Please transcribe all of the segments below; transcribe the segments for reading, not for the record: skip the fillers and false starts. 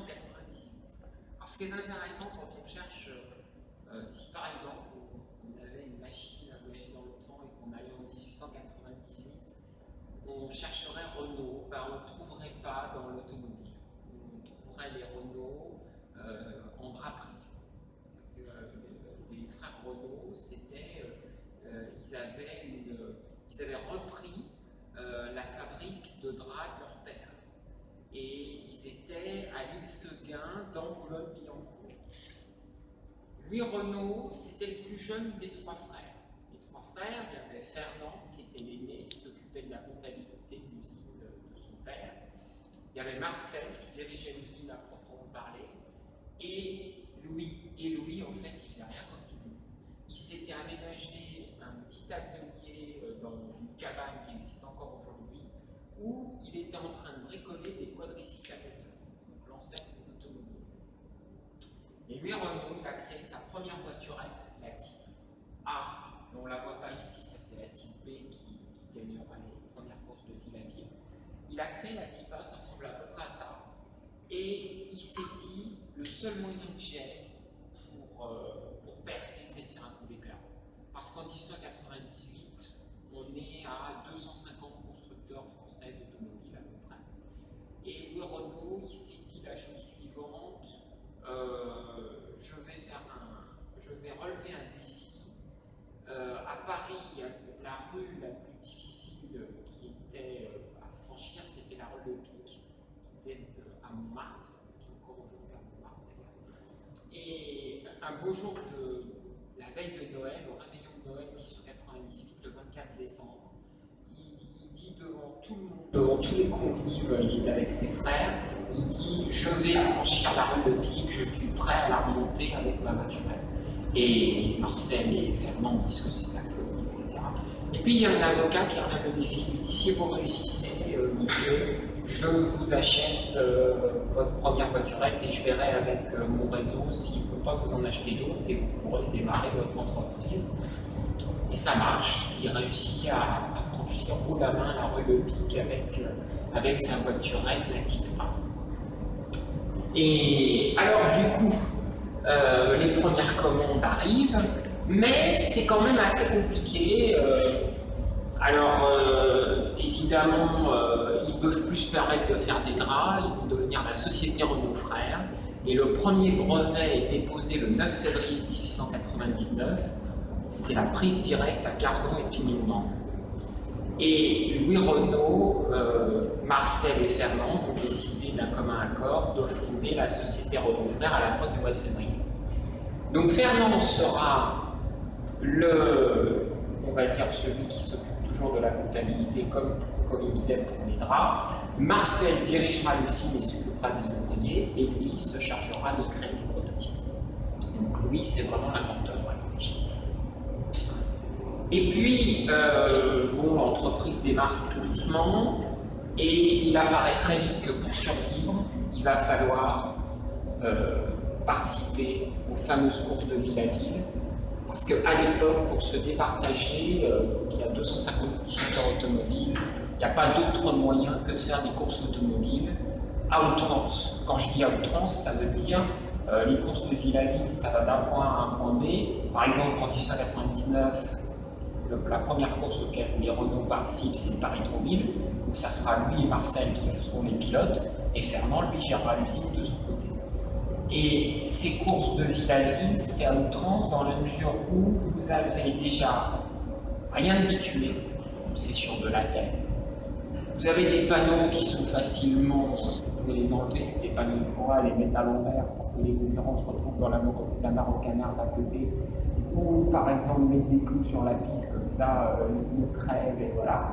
1898. Alors, ce qui est intéressant quand on cherche, si par exemple on avait une machine à voyager dans le temps et qu'on allait en 1898, on chercherait Renault, ben, on ne trouverait pas dans l'automobile. On trouverait les Renault en draperie. Les frères Renault, ils avaient repris la fabrique de draps de leur père. Et ils étaient à l'île Seguin, dans Boulogne-Billancourt. Louis Renault, c'était le plus jeune des trois frères. Les trois frères, il y avait Fernand, qui était l'aîné, qui s'occupait de la comptabilité de l'usine de son père. Il y avait Marcel, qui dirigeait l'usine à proprement parler. Et Louis. Et Louis, en fait, il faisait rien comme tout le monde. Il s'était aménagé un petit atelier dans une cabane qui existe encore aujourd'hui, où il était en train de bricoler des quadricycles à moteur, donc l'ancêtre des automobiles. Et Louis Renault, il a créé sa première voiturette, la Type A. On ne la voit pas ici, ça c'est la Type B qui gagnera les premières courses de ville à ville. Il a créé la Type A, ça ressemble à peu près à ça. Et il s'est dit, le seul moyen que j'ai pour percer, c'est de faire un coup d'éclat. Parce qu'en 1898, on est à 250 constructeurs français d'automobiles à peu près. Et Louis Renault, il s'est dit la chose suivante, je vais relever un défi. À Paris, la rue la plus difficile qui était à franchir, c'était la rue Le Pic, qui était à Montmartre, qui est encore aujourd'hui à Montmartre d'ailleurs. Et un beau jour la veille de Noël, au réveillon de Noël 1898, le 24 décembre, il dit devant tout le monde, devant tous les convives, il est avec ses frères, il dit « Je vais franchir la rue Le Pic, je suis prêt à la remonter avec ma voiturette ». Et Marcel et Fernand disent que c'est la folie, etc. Et puis il y a un avocat qui relève le défi, il dit « Si vous réussissez, monsieur, je vous achète votre première voiturette et je verrai avec mon réseau s'il ne peut pas vous en acheter d'autres et vous pourrez démarrer votre entreprise. » Et ça marche, il réussit à franchir haut la main la rue Le Pic avec sa voiturette, la Type A. Et alors du coup, les premières commandes arrivent, mais c'est quand même assez compliqué. Évidemment, ils ne peuvent plus se permettre de faire des draps, ils vont devenir la société Renault Frères. Et le premier brevet est déposé le 9 février 1899. C'est la prise directe à Cardon et Pignon. Et Louis Renault, Marcel et Fernand vont décider d'un commun accord de fonder la société Renault Frères à la fin du mois de février. Donc Fernand sera on va dire, celui qui s'occupe toujours de la comptabilité comme il disait pour les draps. Marcel dirigera l'usine et s'occupera des ouvriers, et lui se chargera de créer les prototypes. Donc lui, c'est vraiment l'inventeur à l'origine. Et puis, l'entreprise démarre tout doucement, et il apparaît très vite que pour survivre, il va falloir participer aux fameuses courses de ville à ville, parce qu'à l'époque, pour se départager, il y a 250 constructeurs automobiles, il n'y a pas d'autre moyen que de faire des courses automobiles à outrance. Quand je dis à outrance, ça veut dire les courses de ville à ville, ça va d'un point A à un point B. Par exemple, en 1899, la première course auquel les Renault participent, c'est Paris-Tronville. Donc ça sera lui et Marcel qui seront les pilotes, et Fernand, lui, gérera l'usine de son côté. Et ces courses de ville à ville, c'est à outrance dans la mesure où vous avez déjà rien de bitué, c'est sur de la terre. Vous avez des panneaux qui sont facilement, vous pouvez les enlever, c'est des panneaux de bois, les mettre à l'envers pour que les concurrents se retrouvent dans la mare au canard d'à côté. Ou par exemple mettre des clous sur la piste, comme ça, ils crèvent et voilà.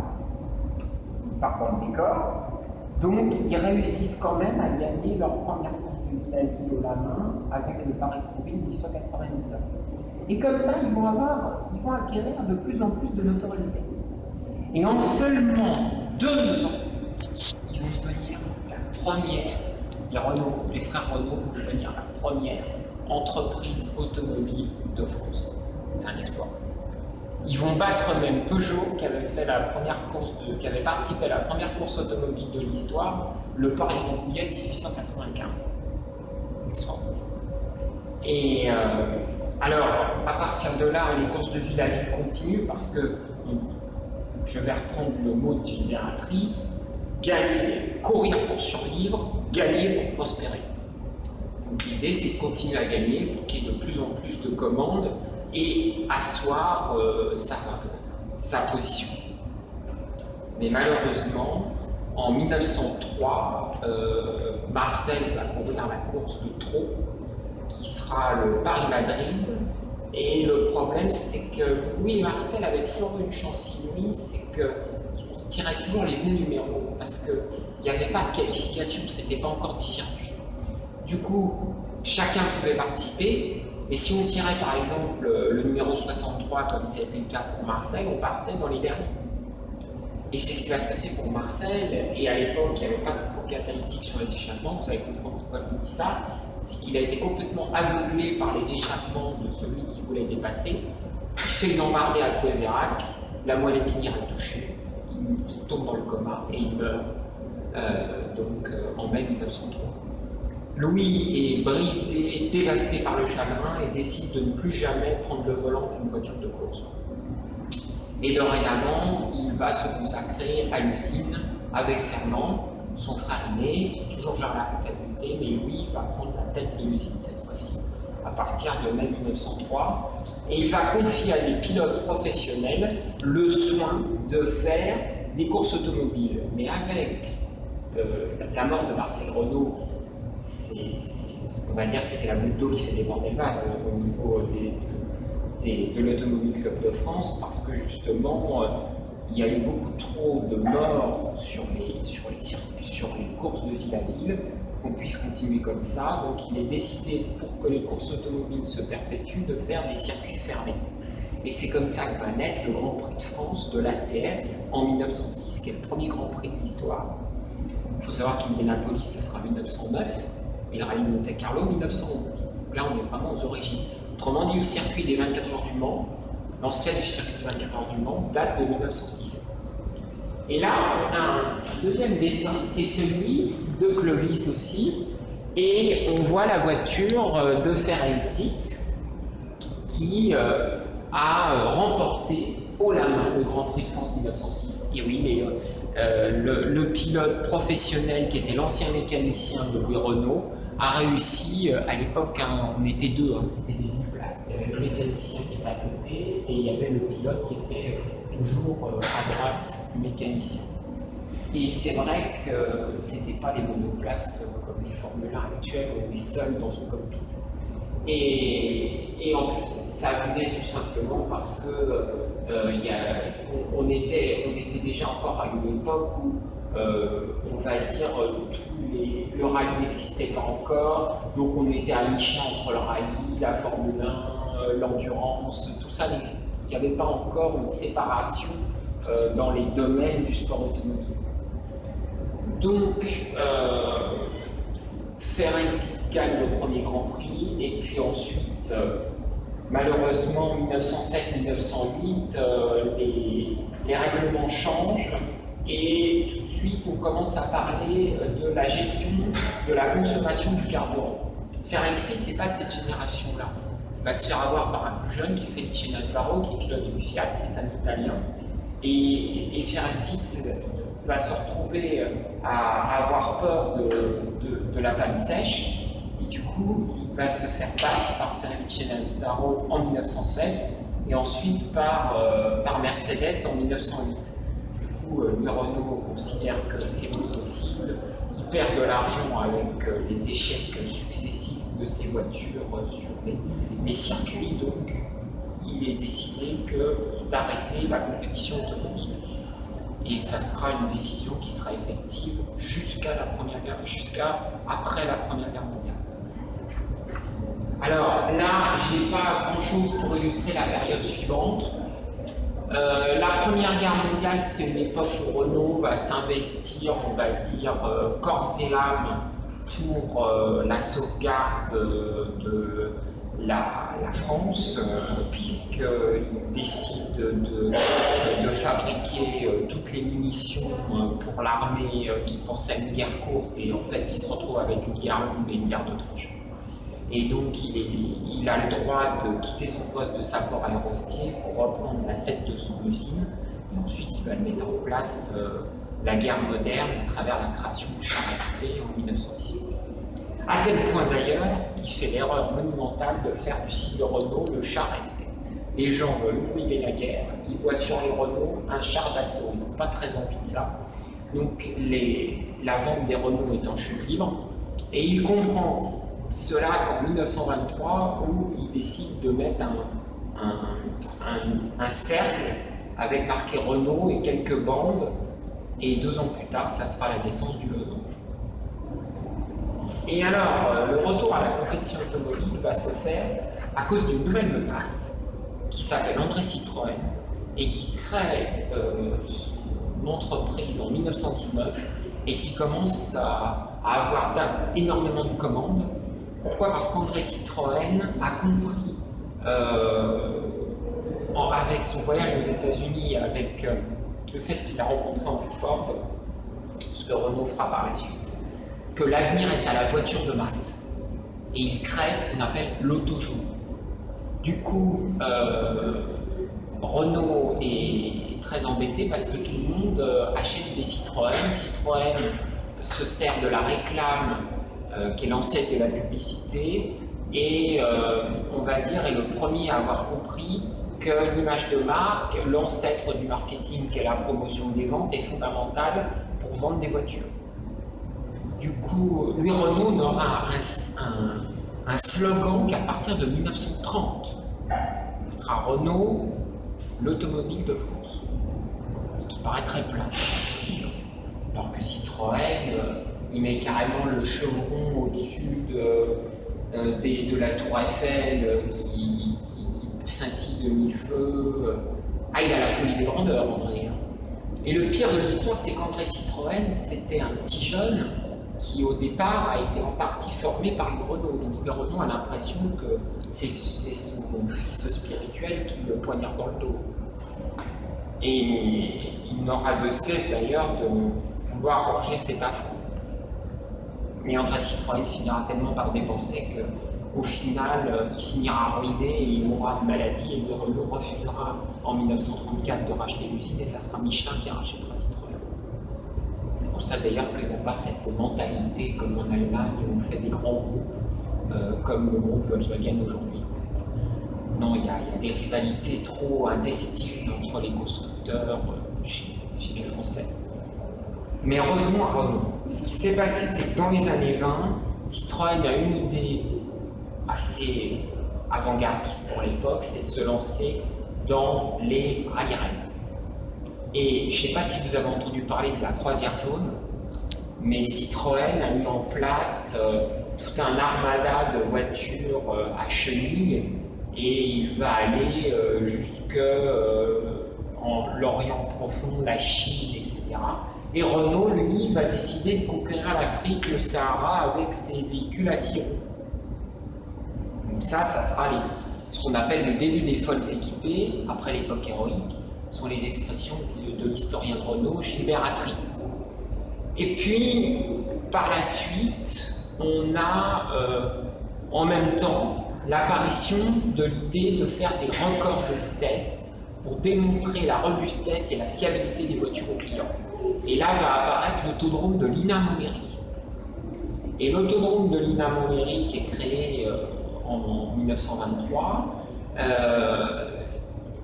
Ils partent dans le décor. Donc ils réussissent quand même à gagner leur première course de ville à ville au la main avec le Paris-Tronville 1899. Et comme ça, ils vont acquérir de plus en plus de notoriété. Et en seulement 2 ans, ils vont devenir la première, les frères Renault vont devenir la première entreprise automobile de France. C'est un espoir. Ils vont battre même Peugeot, qui avait participé à la première course automobile de l'histoire, le Paris-Rambouillet 1895. soit. Et alors, à partir de là, les courses de ville à ville continuent parce que, je vais reprendre le mot de Gilbert Attry, gagner, courir pour survivre, gagner pour prospérer. Donc l'idée, c'est de continuer à gagner pour qu'il y ait de plus en plus de commandes et asseoir sa position. Mais malheureusement, en 1903, Marcel va courir la course de trot, qui sera le Paris-Madrid. Et le problème, c'est que, oui, Marcel avait toujours une chance inouïe, c'est qu'il tirait toujours les bons numéros, parce qu'il n'y avait pas de qualification, c'était pas encore des circuits. Du coup, chacun pouvait participer, mais si on tirait par exemple le numéro 63, comme c'était le cas pour Marcel, on partait dans les derniers. Et c'est ce qui va se passer pour Marcel, et à l'époque, il n'y avait pas de pot catalytique sur les échappements, vous allez comprendre pourquoi je vous dis ça, c'est qu'il a été complètement aveuglé par les échappements de celui qui voulait dépasser. Il fait une embardée à Coué-Vérac, la moelle épinière est touchée, il tombe dans le coma et il meurt en mai 1903. Louis est brisé, dévasté par le chagrin et décide de ne plus jamais prendre le volant d'une voiture de course. Et dorénavant, il va se consacrer à l'usine avec Fernand, son frère aîné, qui toujours gère la comptabilité, mais lui va prendre la tête de l'usine cette fois-ci, à partir de mai 1903. Et il va confier à des pilotes professionnels le soin de faire des courses automobiles. Mais avec la mort de Marcel Renault, on va dire que c'est la goutte d'eau qui fait déborder le vase au niveau de l'Automobile Club de France, parce que justement, il y a eu beaucoup trop de morts sur les courses de ville à ville, qu'on puisse continuer comme ça. Donc il est décidé, pour que les courses automobiles se perpétuent, de faire des circuits fermés. Et c'est comme ça que va naître le Grand Prix de France de l'ACF en 1906, qui est le premier Grand Prix de l'histoire. Il faut savoir qu'Indianapolis, ça sera 1909, et le Rallye de Monte-Carlo 1911. Donc là, on est vraiment aux origines. Autrement dit, le circuit des 24 heures du Mans, l'ancêtre du circuit des 24 heures du Mans, date de 1906. Et là, on a un deuxième dessin, qui est celui de Clovis aussi, et on voit la voiture de Ferenczi qui a remporté haut la main le Grand Prix de France 1906. Et oui, le pilote professionnel qui était l'ancien mécanicien de Louis Renault a réussi, à l'époque, on était deux, c'était des biplaces. Il y avait le mécanicien qui était à côté et il y avait le pilote qui était toujours à droite du mécanicien. Et c'est vrai que ce n'était pas les monoplaces comme les Formule 1 actuelles, on était seuls dans une cockpit. Et en fait, ça venait tout simplement parce que on était déjà encore à une époque où, on va dire, le rallye n'existait pas encore, donc on était à mi-chemin entre le rallye, la Formule 1, l'endurance, tout ça, il n'y avait pas encore une séparation dans les domaines du sport automobile. Donc, Ferenczi gagne le premier Grand Prix, et puis ensuite, malheureusement, en 1907-1908, les règlements changent, et tout de suite, on commence à parler de la gestion de la consommation du carburant. Ferenczi, ce n'est pas de cette génération-là. Il va se faire avoir par un plus jeune qui est Felice Navarro, qui est pilote du Fiat, c'est un Italien. Et Ferenczi va se retrouver à avoir peur de la panne sèche, et du coup, il va se faire battre par Felice Navarro en 1907, et ensuite par Mercedes en 1908. Du coup, Louis Renault considère que c'est plus possible, il perd de l'argent avec les échecs successifs de ses voitures sur les circuits, donc il est décidé d'arrêter la compétition automobile. Et ça sera une décision qui sera effective jusqu'à après la Première Guerre mondiale. Alors là, j'ai pas grand-chose pour illustrer la période suivante. La Première Guerre mondiale, c'est une époque où Renault va s'investir, on va dire, corps et âme pour la sauvegarde de la France, puisqu'il décide de fabriquer toutes les munitions pour l'armée qui pensait à une guerre courte et en fait qui se retrouve avec une guerre longue et une guerre de tranchées. Et donc il a le droit de quitter son poste de sapeur aérostier pour reprendre la tête de son usine. Et ensuite, il va mettre en place la guerre moderne à travers la création du char FT en 1918. À tel point d'ailleurs qu'il fait l'erreur monumentale de faire du site de Renault le char FT. Les gens veulent ouvrir la guerre, ils voient sur les Renault un char d'assaut, ils n'ont pas très envie de ça. Donc la vente des Renault est en chute libre, et il comprend cela qu'en 1923, où il décide de mettre un cercle avec marqué Renault et quelques bandes, et 2 ans plus tard, ça sera la naissance du losange. Et alors, le retour à la compétition automobile va se faire à cause d'une nouvelle menace qui s'appelle André Citroën et qui crée une entreprise en 1919 et qui commence à avoir énormément de commandes. Pourquoi? Parce qu'André Citroën a compris, avec son voyage aux États-Unis, avec le fait qu'il a rencontré Henry Ford, ce que Renault fera par la suite, que l'avenir est à la voiture de masse. Et il crée ce qu'on appelle l'auto jaune. Du coup, Renault est très embêté parce que tout le monde achète des Citroën. Citroën se sert de la réclame qui est l'ancêtre de la publicité et on va dire est le premier à avoir compris que l'image de marque, l'ancêtre du marketing qui est la promotion des ventes, est fondamentale pour vendre des voitures. Du coup, lui, Renault n'aura un slogan qu'à partir de 1930. Ce sera Renault, l'automobile de France. Ce qui paraît très plat. Alors que Citroën, il met carrément le chevron au-dessus de la tour Eiffel qui scintille de 1000 feux. Ah, il a la folie des grandeurs, André. Et le pire de l'histoire, c'est qu'André Citroën, c'était un petit jeune qui, au départ, a été en partie formé par le Renault. Donc, le Renault a l'impression que c'est son fils spirituel qui le poignarde dans le dos. Et il n'aura de cesse, d'ailleurs, de vouloir venger cet affront. Mais André Citroën finira tellement par dépenser qu'au final, il finira ruiné et il mourra de maladie et le Renault refusera en 1934 de racheter l'usine et ça sera Michelin qui rachètera Citroën. C'est pour ça d'ailleurs qu'il n'y a pas cette mentalité comme en Allemagne où on fait des grands groupes comme le groupe Volkswagen aujourd'hui. En fait. Non, il y a des rivalités trop intestines entre les constructeurs chez les Français. Mais revenons à Renault. Ce qui s'est passé, c'est que dans les années 20, Citroën a une idée assez avant-gardiste pour l'époque, c'est de se lancer dans les rails-raids. Et je ne sais pas si vous avez entendu parler de la croisière jaune, mais Citroën a mis en place tout un armada de voitures à chenilles et il va aller jusque en l'Orient profond, la Chine, etc. Et Renault, lui, va décider de conquérir l'Afrique, le Sahara, avec ses véhicules à 6 roues. Donc ça sera ce qu'on appelle le début des folles équipées, après l'époque héroïque. Ce sont les expressions de l'historien de Renault, Gilbert Attry. Et puis, par la suite, on a en même temps l'apparition de l'idée de faire des records de vitesse pour démontrer la robustesse et la fiabilité des voitures aux clients. Et là va apparaître l'autodrome de Lina-Montlhéry. Et l'autodrome de Lina-Montlhéry qui est créé en 1923,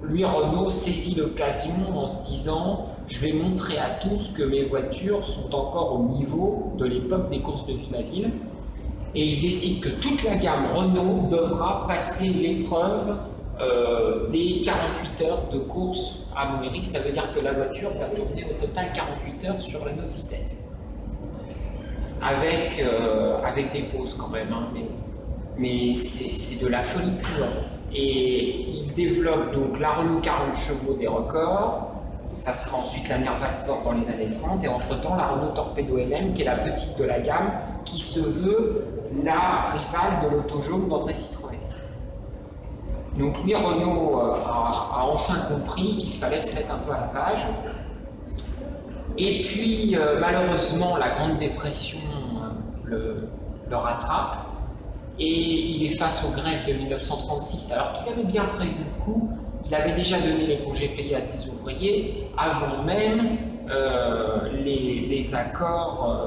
lui, Renault saisit l'occasion en se disant « Je vais montrer à tous que mes voitures sont encore au niveau de l'époque des courses de ville à ville ». Et il décide que toute la gamme Renault devra passer l'épreuve des 48 heures de course à Montlhéry. Ça veut dire que la voiture va tourner au total 48 heures sur la 9 vitesses. Avec des pauses quand même, hein, mais c'est de la folie pure. Et il développe donc la Renault 40 chevaux des records, ça sera ensuite la Nerva Sport dans les années 30, et entre-temps la Renault Torpedo LM, qui est la petite de la gamme, qui se veut la rivale de l'auto jaune d'André Citroën. Donc lui, Renault a enfin compris qu'il fallait se mettre un peu à la page. Et puis, malheureusement, la Grande Dépression le rattrape. et il est face aux grèves de 1936, alors qu'il avait bien prévu le coup. Il avait déjà donné les congés payés à ses ouvriers avant même les accords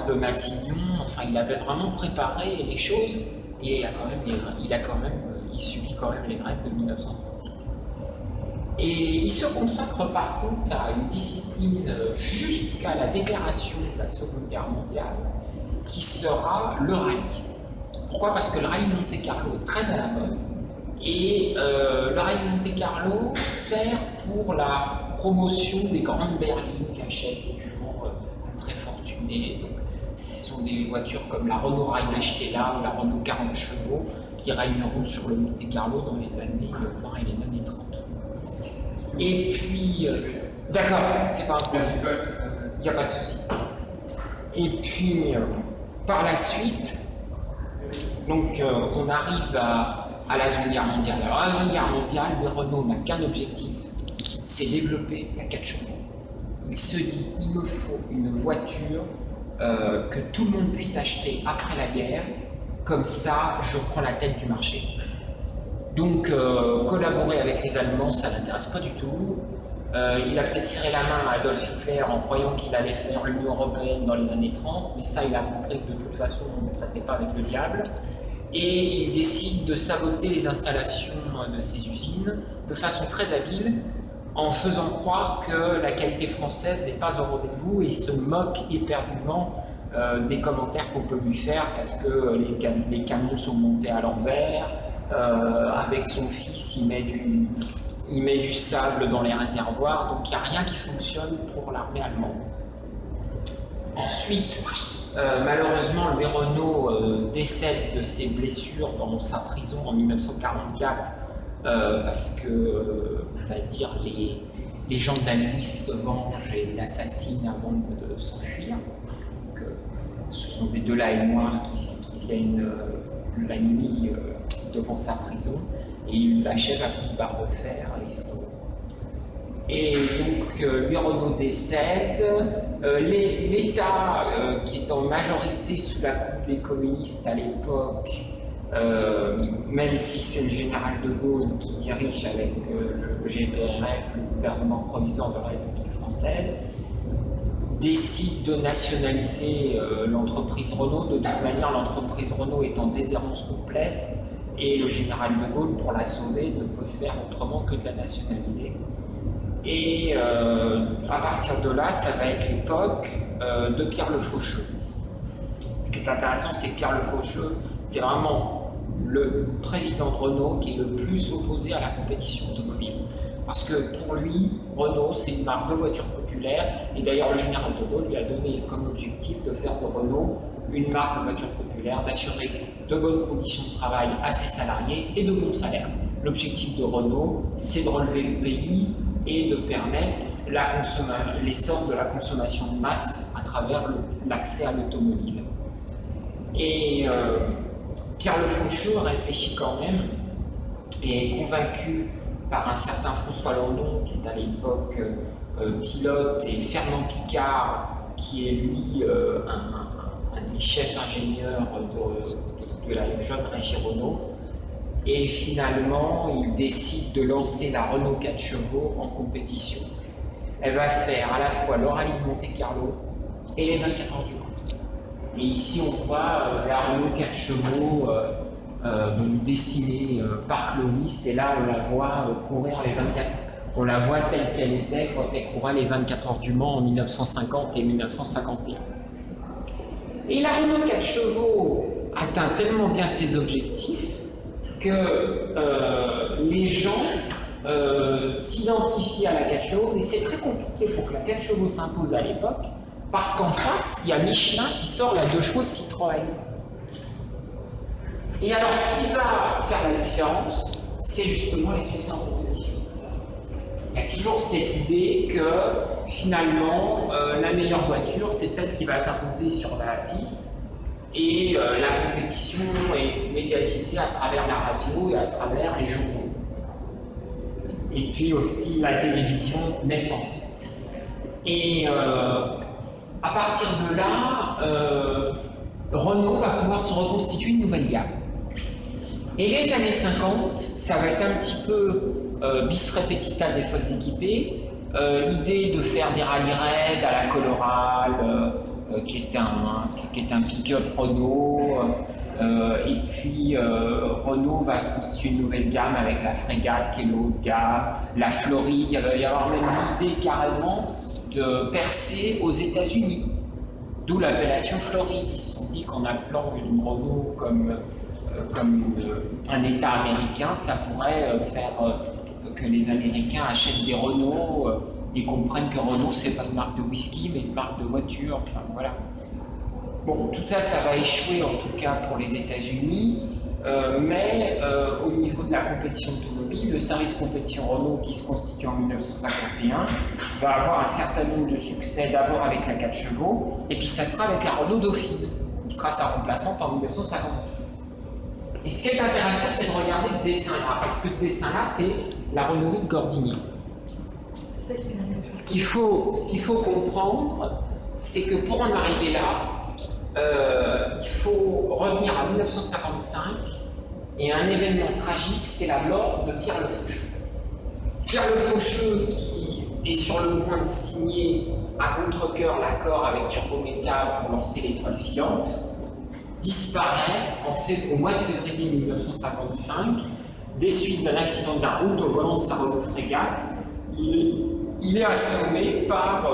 de Matignon. Enfin, il avait vraiment préparé les choses et il subit quand même les grèves de 1936. Et il se consacre par contre à une discipline jusqu'à la déclaration de la Seconde Guerre mondiale, qui sera le rallye. Pourquoi? Parce que le rallye de Monte-Carlo est très à la mode. Et le rallye de Monte-Carlo sert pour la promotion des grandes berlines qu'achètent les gens très fortunés. Donc, ce sont des voitures comme la Renault Rheinastella ou la Renault 40 chevaux qui régneront sur le Monte-Carlo dans les années 20 et les années 30. Et puis, d'accord, c'est pas un problème. Il n'y a pas de souci. Et puis, par la suite, donc, on arrive à la Seconde Guerre mondiale. Alors, la Seconde Guerre mondiale, le Renault n'a qu'un objectif, c'est développer la 4 chevaux. Il se dit, il me faut une voiture que tout le monde puisse acheter après la guerre, comme ça, je prends la tête du marché. Donc, collaborer avec les Allemands, ça ne l'intéresse pas du tout. Il a peut-être serré la main à Adolf Hitler en croyant qu'il allait faire l'Union européenne dans les années 30, mais ça, il a compris que de toute façon, on ne traitait pas avec le diable. Et il décide de saboter les installations de ces usines de façon très habile, en faisant croire que la qualité française n'est pas au rendez-vous, et il se moque éperdument des commentaires qu'on peut lui faire parce que les camions sont montés à l'envers. Avec son fils, il met du sable dans les réservoirs, donc il n'y a rien qui fonctionne pour l'armée allemande. Ensuite, malheureusement, Louis Renault décède de ses blessures dans sa prison en 1944 parce que, on va dire, les gens d'Amélie se vengent et l'assassinent avant de s'enfuir. Ce sont des deux lailles noirs qui viennent la nuit devant sa prison, et il l'achève à coups de barre de fer et sauve. Et donc, Louis Renault décède. L'État, qui est en majorité sous la coupe des communistes à l'époque, même si c'est le général de Gaulle qui dirige avec le GPRF, le gouvernement provisoire de la République française, décide de nationaliser l'entreprise Renault. De toute manière, l'entreprise Renault est en déshérence complète et le général de Gaulle, pour la sauver, ne peut faire autrement que de la nationaliser. Et à partir de là, ça va être l'époque de Pierre Le Faucheux. Ce qui est intéressant, c'est que Pierre Le Faucheux, c'est vraiment le président de Renault qui est le plus opposé à la compétition automobile. Parce que pour lui, Renault, c'est une marque de voiture populaire, et d'ailleurs le général de Gaulle lui a donné comme objectif de faire de Renault une marque de voiture populaire, d'assurer de bonnes conditions de travail à ses salariés et de bons salaires. L'objectif de Renault, c'est de relever le pays et de permettre l'essor de la consommation de masse à travers l'accès à l'automobile. Et Pierre Le Faucheux réfléchit quand même et est convaincu par un certain François Landon, qui est à l'époque pilote, et Fernand Picard, qui est lui un des chefs ingénieurs de la jeune régie Renault. Et finalement, il décide de lancer la Renault 4 chevaux en compétition. Elle va faire à la fois le rallye de Monte-Carlo et les 24 heures du Mans. Et ici, on voit la Renault 4 chevaux dessinée par Clovis, et là, on la voit courir les 24. On la voit telle qu'elle était quand elle courait les 24 heures du Mans en 1950 et 1951. Et la Renault 4 chevaux atteint tellement bien ses objectifs que les gens s'identifient à la 4 chevaux, mais c'est très compliqué pour que la 4 chevaux s'impose à l'époque, parce qu'en face, il y a Michelin qui sort la 2 chevaux de Citroën. Et alors, ce qui va faire la différence, c'est justement les succès en compétition. Il y a toujours cette idée que, finalement, la meilleure voiture, c'est celle qui va s'imposer sur la piste, et la compétition est médiatisée à travers la radio et à travers les journaux. Et puis aussi la télévision naissante. Et à partir de là, Renault va pouvoir se reconstituer une nouvelle gamme. Et les années 50, ça va être un petit peu bis repetita des folles équipées. L'idée de faire des rallye-raids à la Colorale, qui est un pick-up Renault, et puis Renault va se constituer une nouvelle gamme avec la Frégate qui est le haut de gamme, la Floride. Il va y avoir même l'idée carrément de percer aux États-Unis, d'où l'appellation Floride. Ils se sont dit qu'en appelant une Renault comme un État américain, ça pourrait faire que les Américains achètent des Renault et comprennent que Renault, c'est pas une marque de whisky, mais une marque de voiture. Enfin, voilà. Bon, tout ça, ça va échouer en tout cas pour les États-Unis, mais au niveau de la compétition automobile, le service compétition Renault qui se constitue en 1951 va avoir un certain nombre de succès, d'abord avec la 4 chevaux, et puis ça sera avec la Renault Dauphine, qui sera sa remplaçante en 1956. Et ce qui est intéressant, c'est de regarder ce dessin-là, parce que ce dessin-là, c'est la Renault 8 Gordini. Ce qu'il faut comprendre, c'est que pour en arriver là, il faut revenir à 1955 et un événement tragique, c'est la mort de Pierre Le Faucheux. Pierre Le Faucheux, qui est sur le point de signer à contre-cœur l'accord avec Turbométal pour lancer l'étoile filante, disparaît au mois de février 1955 des suites d'un accident de la route au volant de sa Renault Frégate. Il est assommé par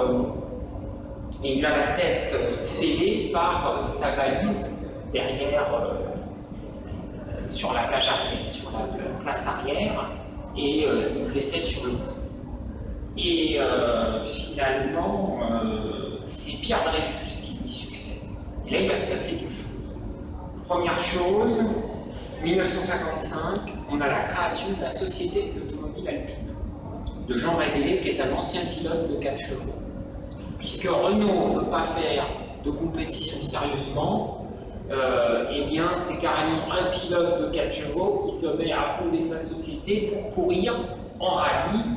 et il a la tête fêlée par sa valise derrière sur la plage arrière, sur la place arrière, et il décède sur le coup. Et finalement, c'est Pierre Dreyfus qui lui succède. Et là, il va se passer deux choses. Première chose, 1955, on a la création de la Société des automobiles alpines, de Jean Révélé, qui est un ancien pilote de 4 chevaux. Puisque Renault ne veut pas faire de compétition sérieusement, eh bien c'est carrément un pilote de 4 chevaux qui se met à fonder sa société pour courir en rallye,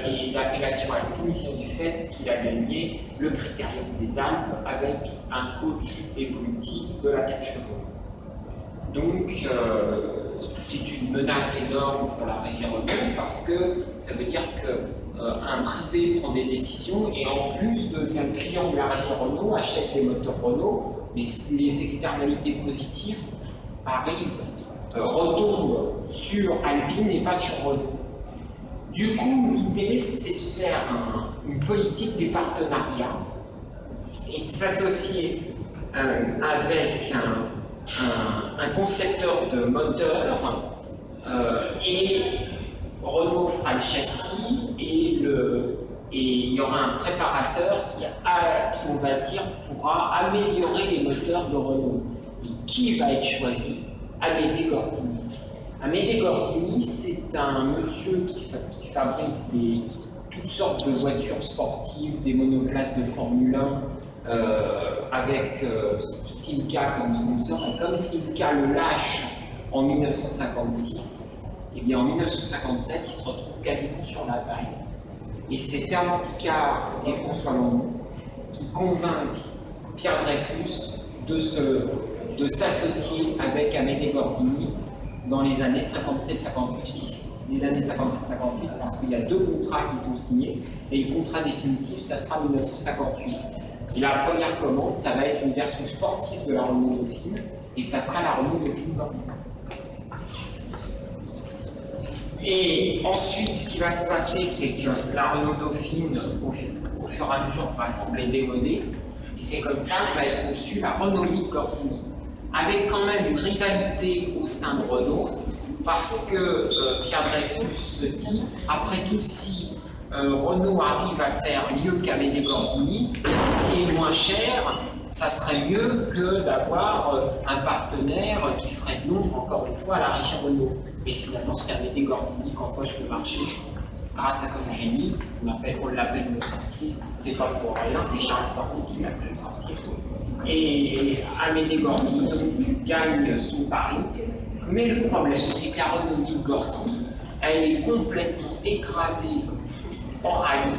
et l'appellation alpine vient du fait qu'il a gagné le Critérium des Alpes avec un coach évolutif de la 4 chevaux. Donc c'est une menace énorme pour la région Renault parce que ça veut dire qu'un privé prend des décisions et en plus devient client de la région Renault, achète des moteurs Renault, mais les externalités positives arrivent, retombent sur Alpine et pas sur Renault. Du coup, l'idée c'est de faire une politique des partenariats et de s'associer avec un concepteur de moteur et Renault fera le châssis et il y aura un préparateur qui on va dire pourra améliorer les moteurs de Renault. Et qui va être choisi? Amédée Gordini. Amédée Gordini, c'est un monsieur qui fabrique toutes sortes de voitures sportives, des monoplaces de Formule 1, avec Simca comme sponsor. Et comme Simca le lâche en 1956, et bien en 1957, il se retrouve quasiment sur la paille. Et c'est Fernand Picard et François Landon qui convainquent Pierre Dreyfus de s'associer avec Amédée Gordini dans les années 57-58. Je dis les années 57-58 parce qu'il y a deux contrats qui sont signés et le contrat définitif, ça sera 1958. Et la première commande, ça va être une version sportive de la Renault Dauphine et ça sera la Renault Dauphine Gordini. Et ensuite, ce qui va se passer, c'est que la Renault Dauphine, au fur et à mesure, va sembler démodée. Et c'est comme ça que va être conçue la Renault 8 Gordini, avec quand même une rivalité au sein de Renault, parce que Pierre Dreyfus se dit, après tout, si Renault arrive à faire mieux qu'Amédée Gordini et moins cher, ça serait mieux que d'avoir un partenaire qui ferait de l'ombre, encore une fois, à la région Renault. Et finalement, c'est Amédée Gordini qui empoche le marché grâce à son génie. On l'appelle le sorcier, c'est pas pour rien, c'est Charles Fort qui l'appelle le sorcier. Et Amédée Gordini gagne son pari. Mais le problème, c'est que la Renault 8 Gordini, elle est complètement écrasée en rallye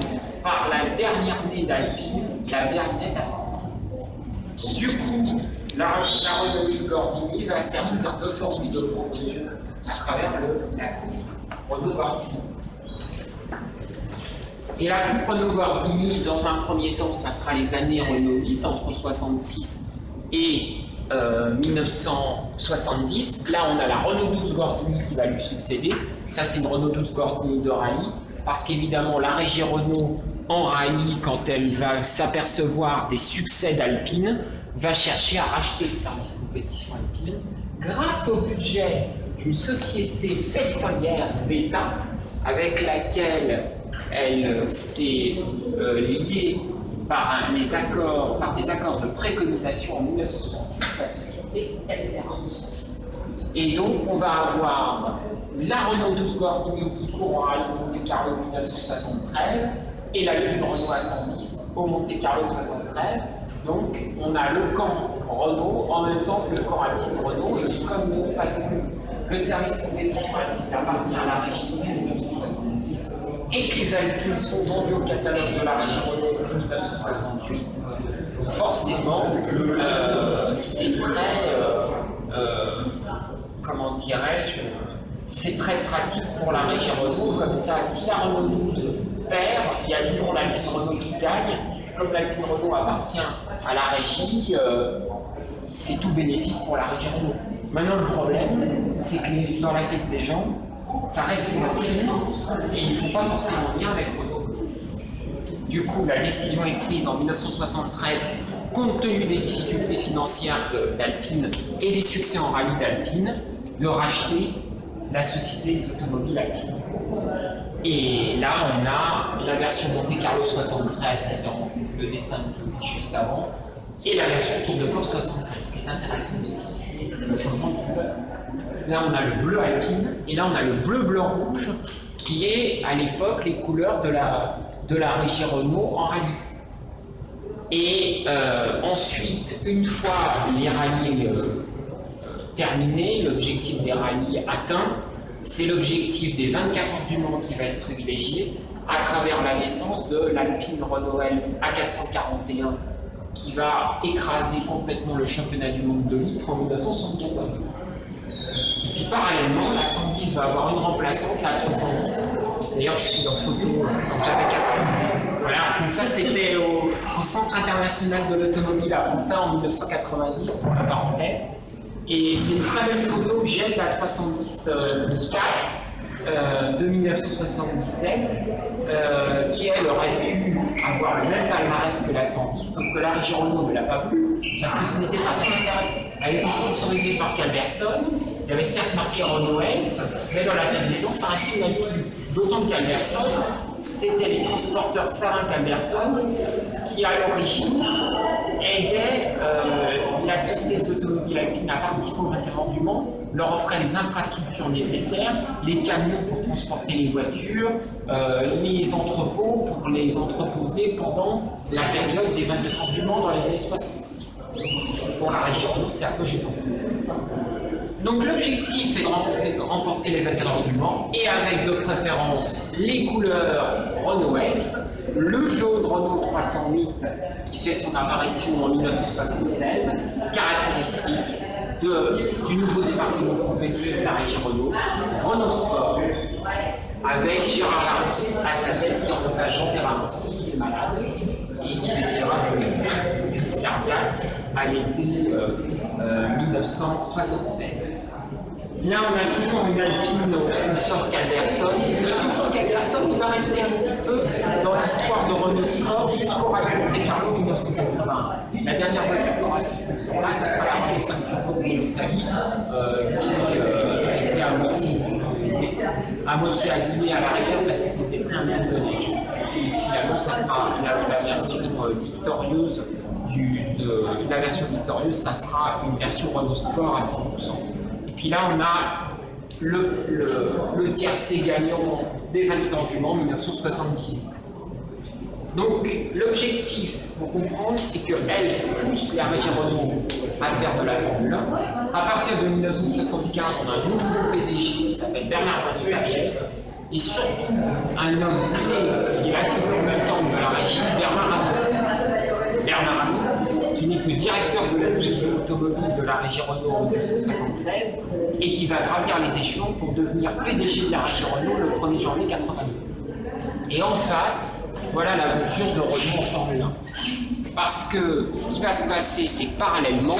par la dernière née d'Alpine, la Berlinette à 110. Du coup, la Renault Gordini va servir de formule de promotion à travers la coupe Renault Gordini. Et la coupe Renault Gordini, dans un premier temps, ça sera les années Renault 8, entre 66 et 1970. Là, on a la Renault 12 Gordini qui va lui succéder. Ça, c'est une Renault 12 Gordini de rallye, parce qu'évidemment, la régie Renault en rallye, quand elle va s'apercevoir des succès d'Alpine, va chercher à racheter le service compétition Alpine grâce au budget d'une société pétrolière d'État avec laquelle elle s'est liée par des accords de préconisation en 1968, la société Elferra. Et donc, on va avoir la Renault 12 Gordini qui court en rallye Monte Carlo 1973 et la Lune Renault A110 au Monte Carlo 73. Donc, on a le camp Renault en même temps que le camp Alpine Renault. Et comme parce que le service compétition Alpine appartient à la régie en 1970 et que les Alpines sont vendus au catalogue de la régie Renault en 1968, forcément, c'est très, comment dirais-je, c'est très pratique pour la régie Renault. Comme ça, si la Renault 12 perd, il y a toujours l'Alpine Renault qui gagne. Comme l'Alpine Renault appartient à la régie, c'est tout bénéfice pour la régie Renault. Maintenant, le problème, c'est que dans la tête des gens, ça reste une Alpine et il ne faut pas forcément lien avec Renault. Du coup, la décision est prise en 1973, compte tenu des difficultés financières d'Alpine et des succès en rallye d'Alpine, de racheter la société des automobiles Alpine. Et là, on a la version Monte Carlo 73, qui est dans le dessin de juste avant, et la version Tour de Corse 73. Ce qui est intéressant aussi, c'est le changement de couleur. Là, on a le bleu Alpine, et là, on a le bleu-blanc-rouge, qui est à l'époque les couleurs de la régie Renault en rallye. Et ensuite, une fois les rallyes terminés, l'objectif des rallyes atteint, c'est l'objectif des 24 heures du Mans qui va être privilégié à travers la naissance de l'Alpine Renault Elf A441 qui va écraser complètement le championnat du monde de litre en 1974. Et puis parallèlement, la 110 va avoir une remplaçante, la 310. D'ailleurs, je suis en photo quand j'avais 4 ans. Voilà, donc ça c'était au Centre international de l'automobile à Pantin en 1990, pour la parenthèse. Et c'est une très belle photo que j'ai de la 310 4 de 1977, qui elle aurait pu avoir le même palmarès que la 110, sauf que la régie Renault ne l'a pas voulu, parce que ce n'était pas son intérêt. Elle était sponsorisée par Calverson, il y avait certes marqué Renault Elf, mais dans la tête des gens, ça restait une Alpine. D'autant que Calverson, c'était les transporteurs Sarin Calverson qui, à l'origine, aidaient la société des automobiles Alpine à participer au 24 heures du Mans, leur offrait les infrastructures nécessaires, les camions pour transporter les voitures, les entrepôts pour les entreposer pendant la période des 24 heures du Mans dans les années 60. Pour la région, c'est un peu gênant. Donc l'objectif est de remporter les 24 heures du Mans et avec de préférence les couleurs Renault Elf, le jaune Renault 308 qui fait son apparition en 1976, caractéristique du nouveau département compétitif de la régie Renault, Renault Sport, avec Gérard Larousse à sa tête qui remplace Jean Terramonsi qui est malade et qui décédera d'une crise cardiaque à l'été 1976. Là, on a toujours une Alpine au sponsor Calverson. Le sponsor Calverson, il va rester un petit peu dans l'histoire de Renault Sport jusqu'au Rallye Monte Carlo 1980. La dernière voiture qui aura ce sponsor-là, ça sera la Renault 5 Turbo de Renault Sali, qui a été à moitié abîmée à l'arrière parce que c'était pris un mètre de neige. Et finalement, ça sera la version victorieuse la version victorieuse, ça sera une version Renault Sport à 100%. Puis là, on a le tiercé gagnant des 20 ans du Mans 1978. Donc, l'objectif, pour comprendre, c'est qu'elle pousse la régie Renault à faire de la Formule 1. À partir de 1975, on a un nouveau PDG qui s'appelle Bernard-Henri Paget, et surtout un homme clé qui est la figure en même temps de la régie, Bernard Arnault. Bernard Arnault, qui n'est donc directeur de la division automobile de la régie Renault en 1976 et qui va gravir les échelons pour devenir PDG de la régie Renault le 1er janvier 1982. Et en face, voilà l'aventure de Renault en Formule 1. Parce que ce qui va se passer, c'est que parallèlement,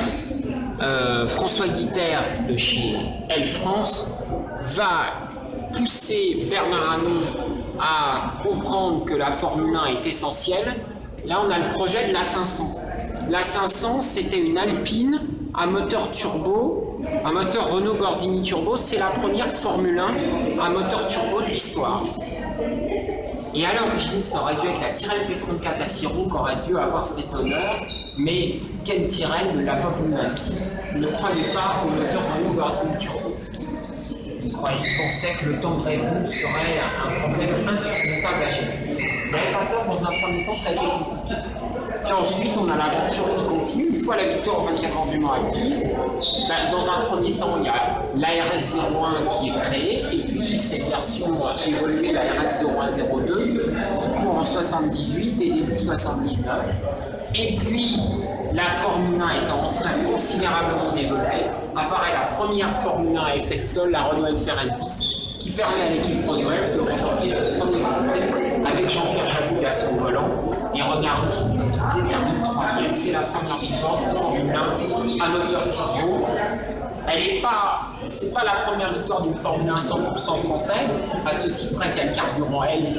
François Guitert de chez L France va pousser Bernard Arnault à comprendre que la Formule 1 est essentielle. Là, on a le projet de l'A500. L'A500, c'était une Alpine à moteur turbo, un moteur Renault Gordini turbo. C'est la première Formule 1 à moteur turbo de l'histoire. Et à l'origine, ça aurait dû être la Tyrrell P34 à 6 roues qui aurait dû avoir cet honneur, mais Ken Tyrrell ne l'a pas voulu ainsi. Il ne croyait pas au moteur Renault Gordini turbo. Il pensait que le temps de réponse serait un problème insurmontable à gérer. Il n'avait pas tort, dans un premier temps, ça a été compliqué. Puis ensuite, on a l'aventure qui continue. Une fois la victoire en 24 heures du Mans acquise, dans un premier temps, il y a l'ARS01 qui est créée, et puis cette version évoluée, la RS0102, qui court en 78 et début 79. Et puis, la Formule 1 étant en train considérablement d'évoluer, apparaît la première Formule 1 à effet de sol, la Renault FRS 10, qui permet à l'équipe Renault de remporter son premier Grand Prix avec Jean-Pierre Jabouille à son volant. Et regardons son coéquipier termine troisième. C'est la première victoire de Formule 1 à moteur turbo. C'est pas la première victoire d'une Formule 1 100% française, à ceci près qu'il y a le carburant Elf.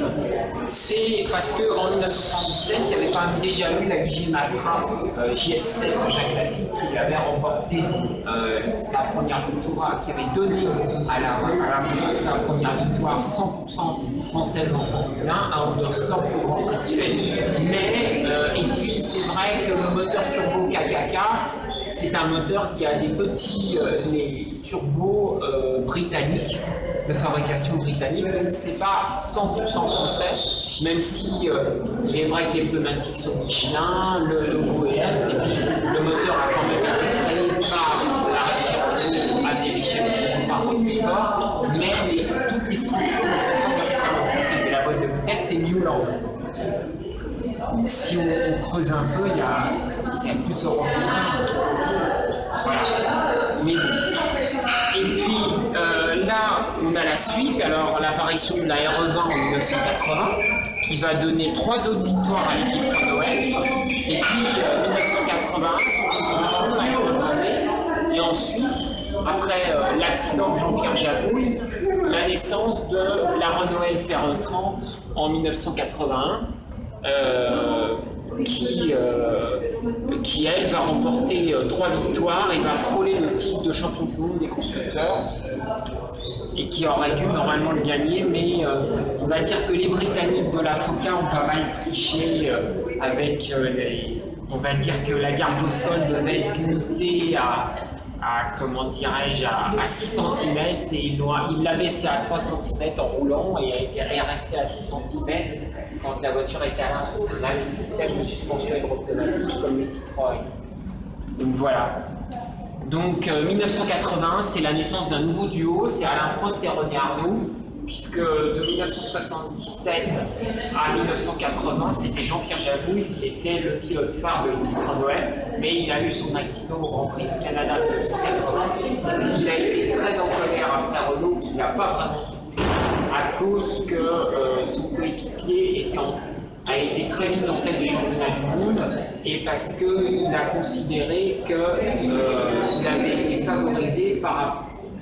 C'est parce qu'en 1977, il y avait quand même déjà eu la Ligier Matra JS7 de Jacques Lafitte qui avait remporté la première victoire, qui avait donné à la sa première victoire 100% française en Formule 1 à Understop au Grand Prix de Suède. Mais, et puis c'est vrai que le moteur turbo KKK, c'est un moteur qui a des petits les turbos britanniques, de fabrication britannique, donc c'est pas 100% français, même si il est vrai que les pneumatiques sont Michelin, le logo est Elf, et puis le moteur a quand même été créé par la région à des échelles par Sport, mais toutes les structures ne sont pas nécessairement françaises, et la boîte de vitesse c'est Newland. Si on creuse un peu, c'est plus européen. Voilà. Mais, et puis là, on a la suite. Alors, l'apparition de la RE20 en 1980, qui va donner 3 autres victoires à l'équipe Renault. Et puis, 1981, son sera et ensuite, après l'accident de Jean-Pierre Jabouille, la naissance de la Renault Elf 30 en 1981. Qui elle va remporter 3 victoires et va frôler le titre de champion du monde des constructeurs et qui aurait dû normalement le gagner, mais on va dire que les Britanniques de la FOCA ont pas mal triché avec on va dire que la garde au sol devait être limitée à comment dirais-je, à 6 cm et il l'a baissé à 3 cm en roulant et est resté à 6 cm quand la voiture était à l'arrêt. On avait un système de suspension hydropneumatique comme les Citroën. Donc voilà. Donc 1981, c'est la naissance d'un nouveau duo, c'est Alain Prost et René Arnoux, puisque de 1977 à 1980, c'était Jean-Pierre Jabouille qui était le pilote phare de l'équipe Renault, mais il a eu son accident au Grand Prix du Canada en 1980, et puis il a été très en colère après Renault, qui n'a pas vraiment soutenu, à cause que son coéquipier a été très vite en tête du championnat du monde, et parce qu'il a considéré qu'il avait été favorisé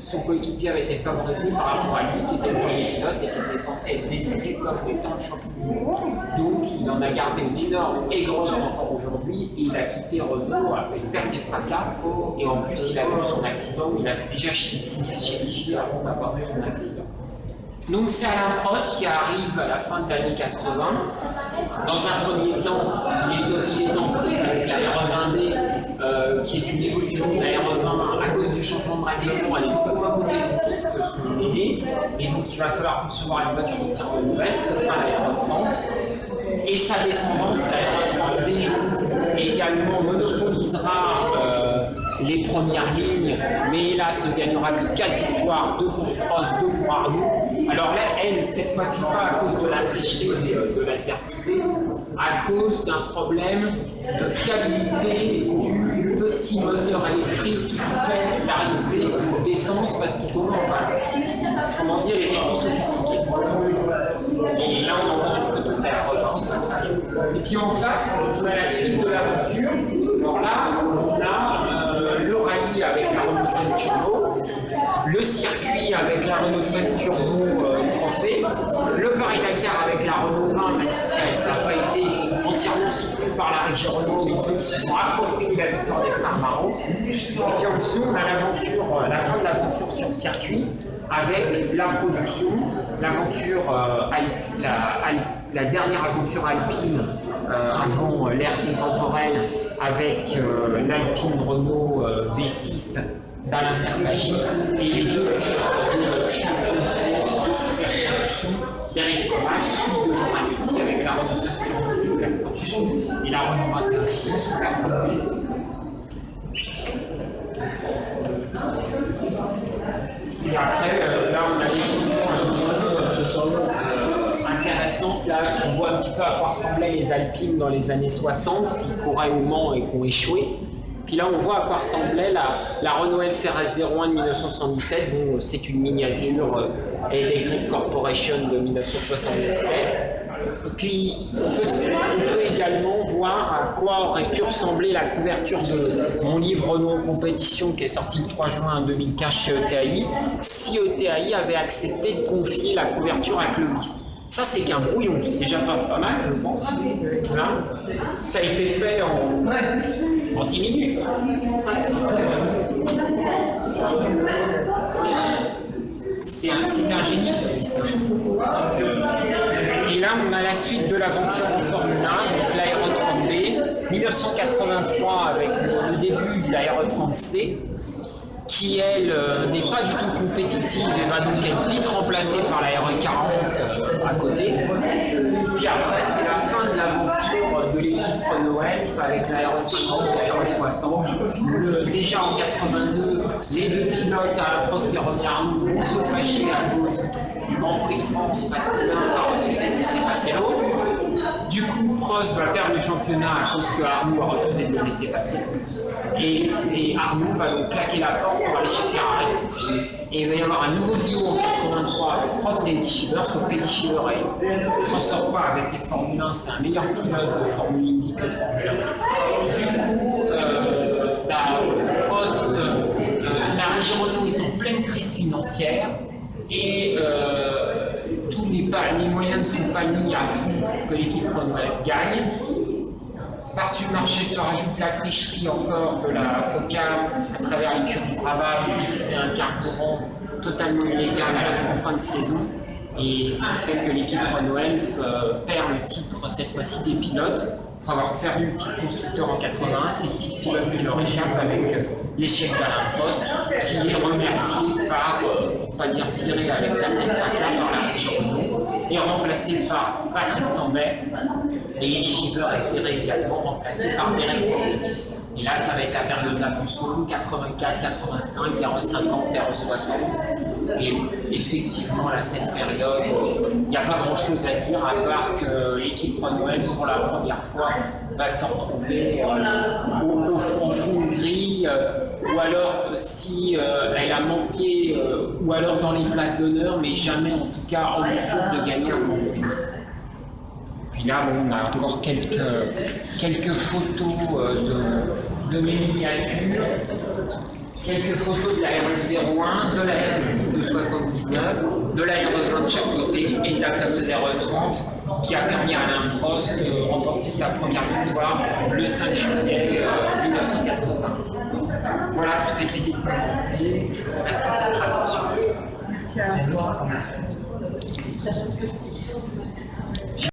son coéquipier avait été favorisé par rapport à lui qui était le premier pilote et qui était censé être désigné comme étant le champion du monde. Donc il en a gardé une énorme aigreur encore aujourd'hui et il a quitté Renault avec perte et fracas. Et en plus il a eu son accident, il avait déjà signé chez Ligier avant d'avoir eu son accident. Donc c'est Alain Prost qui arrive à la fin de l'année 80. Dans un premier temps, il est en prise avec la RE20D, qui est une évolution de la RE20 à cause du changement de règlement. Elle est beaucoup moins compétitive que son aîné, et donc il va falloir concevoir une voiture de tir de nouvelle, ce sera la RE30. Et sa descendance, la RE30D, également monopolisera les premières lignes, mais hélas ne gagnera que 4 victoires, 2 pour Prost, 2 pour Arnoux. Alors là, elle, cette fois-ci pas à cause de la tricherie de l'adversité, à cause d'un problème de fiabilité du petit moteur électrique qui coupait l'arrivée d'essence parce qu'il tournait en panne. Comment dire, il était trop sophistiqué. Et là, on en voit une photo de ce passage. Et puis en face, on a la suite de l'aventure. Alors là, on a le rallye avec la Renault 5 Turbo, le circuit avec la Renault 5 Turbo Trophée, le Paris-Dakar avec la Renault 20, même si ça n'a pas été entièrement soutenu par la régie Renault, mais ils se sont appropriés la victoire des Frères Marot. Et puis en dessous, on a l'aventure, la fin de l'aventure sur circuit, avec la production, l'aventure, la dernière aventure alpine avant l'ère contemporaine avec l'Alpine Renault V6 d'Alain Serpaggi et les deux titres de champion de France de superproduction d'Eric Comas, puis de Jean Manutti avec la Renault 5 Turbo superproduction et la Renault 21 superproduction. Et après, là, on a des photos un petit peu intéressantes. Là, on voit un petit peu à quoi ressemblaient les Alpines dans les années 60, qui couraient au Mans et qui ont échoué. Puis là, on voit à quoi ressemblait la Renault Elf RS01 de 1977. Bon, c'est une miniature Headey Grip Corporation de 1977. Puis, on peut également voir à quoi aurait pu ressembler la couverture de mon livre Renault en compétition qui est sorti le 3 juin 2015 chez ETAI, si ETAI avait accepté de confier la couverture à Clovis. Ça, c'est qu'un brouillon, c'est déjà pas mal, je pense. Là, ça a été fait en 10 minutes. C'était un génie, Clovis. Et là, on a la suite de l'aventure en Formule 1, donc l'Aero 30B, 1983 avec le début de l'Aero 30C, qui elle n'est pas du tout compétitive et va donc être vite remplacée par l'Aero 40 à côté. Puis après, c'est la fin de l'aventure de l'équipe Renault Elf avec l'Aero 50 et l'Aero 60. Déjà en 82, les deux pilotes à Prost et René Arnoux vont se fâcher à cause du Grand Prix de France parce que l'un va refuser de laisser passer l'autre. Du coup, Prost va perdre le championnat à cause que Arnoux a refusé de le laisser passer. Et Arnoux va donc claquer la porte pour aller chez Ferrari. Et il va y avoir un nouveau duo en 83 avec Prost et Eddie Schiller, sauf qu'Eddie Schiller ne s'en sort pas avec les Formule 1, c'est un meilleur pilote de Formule Indy que de Formule 1. Du coup, Prost, la régie Renault est en pleine crise financière et tous les moyens ne sont pas mis à fond pour que l'équipe Renault gagne. Par-dessus le marché se rajoute la tricherie encore de la FOCAM à travers l'écurie Brabham qui fait un carburant totalement illégal en fin de saison. Et ce qui fait que l'équipe Renault Elf perd le titre cette fois-ci des pilotes. Pour avoir perdu le titre constructeur en 81, c'est le titre pilote qui leur échappe avec l'échec d'Alain Prost, qui est remercié par, pour ne pas dire viré avec la tête par la régie Renault, et remplacé par Patrick Tambay, et Schieber est viré également, remplacé par Derek Warwick. Et là, ça va être la période la plus sombre, 84, 85, RE 50, RE 60. Et effectivement, là, cette période, il n'y a pas grand-chose à dire, à part que l'équipe Renault Elf, pour la première fois, va se retrouver au fond de grille, ou alors si elle a manqué, ou alors dans les places d'honneur, mais jamais en tout cas en mesure de gagner un Grand Prix. Puis là, bon, on a encore quelques photos de miniatures, quelques photos de la RS01, de la RS10 de 79, de la RS20 de chaque côté et de la fameuse RE30 qui a permis à Alain Prost de remporter sa première victoire le 5 juillet 1980. Voilà pour cette visite commentée. Je vous remercie de votre attention. Merci à toi. Très positif.